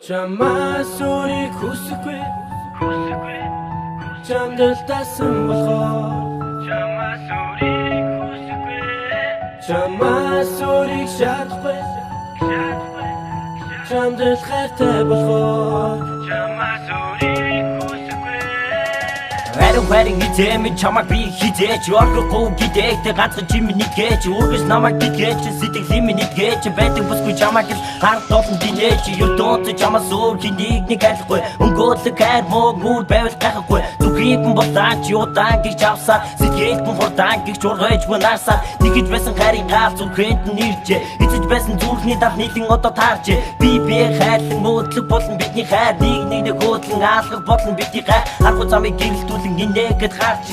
Чамаас өөрийг хүсэхгүй чамдал тасан болохоор Чамаас өөрийг хүсэхгүй чамаас өөрийг шаардахгүй чамдал хайртай болохоор Чамаас өөрийг хүсэхгүй Хайрын хизээми чамаг би хизээч Оргохгүй гидээхтэй ганцхан чимэний гээч Үргэж намайг гидгээч сэтгэлийн миний гээч Байдаг бүсгүй чамаг л хард толон динээч Юрдоонц чамаас өөр хэнийг нэг айлахгүй Өнгөөлөг хайр мог үр байвал гайхахгүй Зүгийпэн болаач юудаан гихч авсаар Сэтгэлпэн хурдаан гихч ургэж бунаасаар Тэгэж байсан хайрын гал зүрхэнд нь иржээ Эцэж байсан зүрхний дав нийлэн одоо тааржээ Би хайрлан мөдлөг болон бидний хайр Нэг хөөдлөн аалгах болон бидний хайр Аргу замыг гэрэлтүүлэн инээгээд харж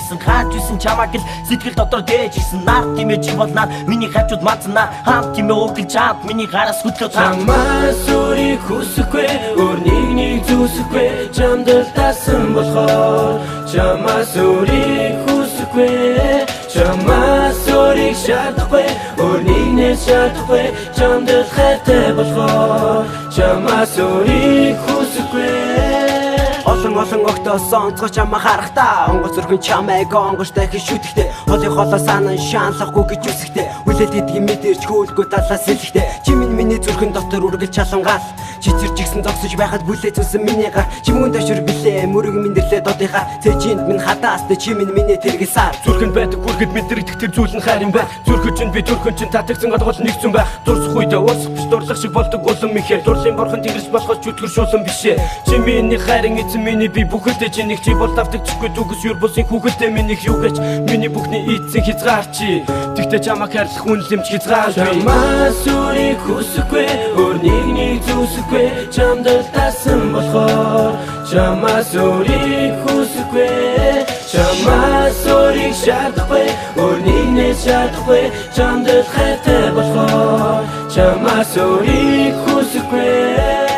исэн чамаг л сэтгэл дотор дээж исэн Нар тиймээ чи болнаа миний хажууд мацнаа Хамт тиймээ өгөл чамд миний гараас хөтлөө Чамаас өөрийг хүсэхгүй өөр нэг зүсэхгүй чамдал тасан болохоор Чамаас өөрийг хүсэхгүй чамаас өөрийг шаардахгүй өөр нэг шаардахгүй чамдал хайртай болохоор Чамаас өөрийг хүсэхгүй Олон огтоос онцгой чамаа харахтаа Онгоц зүрхэн чамайг онгоштой их шүтгэхтэй Холын холоо санан шаанлахгүй гэж үсэхтэй Хүлээд идгийн мэдэрч хөөлгөө талаас сэлэхтэй Чимэн миний зүрхэн дотор үргэлж чалангаал Чичэр чигсэн зогсож байхад бүлээ зүсэн миний гар Чимүүн дэвшэр билээ мөрөг миндэрлээ додынхаа Цэжинд минь хатаастай чимэн миний тэргисаар Зүрхэнд байдаг хүргэд мэдрэгдэх тэр зүйл нь хайр юм бай Зүрхэн чинь би зүрхэн чинь татагсан гол нэгцэн бай Дурсах үедээ уусах биш дурлах шиг болдог улам ихээр Дурлын борхон тэнгэрч болохоос чөтгөр шуулан бишээ Чи миний хайрын эзэн миний би бүхэлдээ чи нэг чи бол давтагчгүй дүгс юр бусын хүүхэдтэй минийх юу гэж Миний бүхний эзэн хязгаарчи Тэгтээ чамаа хайрлах үнэлэмж хязгаар Чамаас өөрийг хүсэхгүй өөр нэг зүсэхгүй чамдал тасан болохоор Чамаас өөрийг хүсэхгүй чамаас өөрийг шаардахгүй өөр нэг шаардахгүй чамдал хайртай болохоор Чамаас өөрийг хүсэхгүй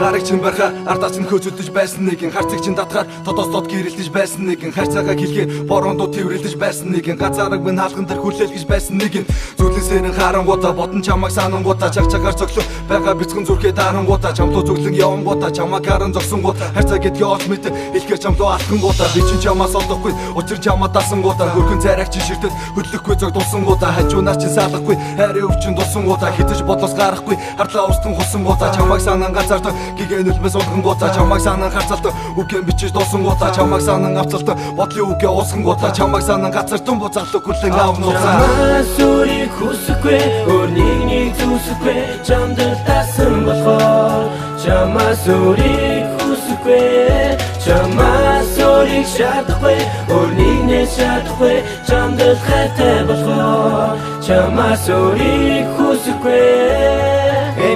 Гараг чин барха ардаас нь хөөцөлдөж байсан нэгэн Харцаг чин татгаар тодоос дот гэрэлдэж байсан нэгэн Харцаагаа хилгээ бороондоо тэврэлдэж байсан нэгэн Газараг минь хаалган дээр хүлээлгэж байсан нэгэн Зүлээсээр нь харангуудаа бодон чамайг санангуудаа Чагчагаар цоглоо байгаа бяцхан зүрхээ дарангуудаа Чамдуу зүглэн явангуудаа чамайг харан зогсонгуудаа Харцаа гэдгээ олж мэд илгээр чамдуу алхангуудаа Би чин чамаас олохгүй учир чамаа дасангуудаа Хөрхөн цайраг чи ширтэд хөдлөхгүй зог дулсангуудаа Хажуунаас чи салахгүй хайрын өвчин дулсангуудаа Хитэж бодлоос гарахгүй харлаа устан хусангуудаа Чамайг санан газарт Гигээ нүлмэс олгонгуудаа чамайг санан харцалт үгэн бичиж дусангуудаа Чамайг санан авцалт бодлын үгээ уусгангуудаа Чамайг санан гацартан буцаалт хүлэн авнуудаа Чамаас өөрийг хүсэхгүй өөр нэг зүсэхгүй чамдал тасан болохоор Чамаас өөрийг хүсэхгүй чамаас өөрийг шаардахгүй өөр нэг шаардахгүй чамдал хайртай болохоор Чамаас өөрийг хүсэхгүй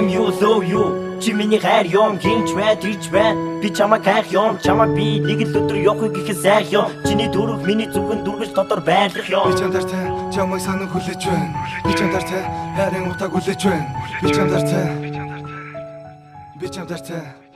You love you Чи миний хайр юм гинч бай тийч бай Би чамайг хайх юм чамайг би нэг л өдөр явахыг гэхэд сайх юм Чиний дөрөв миний зүгэн дүргэж дотор байрлах юм Би чамдартай чамайг санан хүлээж байна Би чамдартай хайрын утаг хүлээж байна Би чамдартай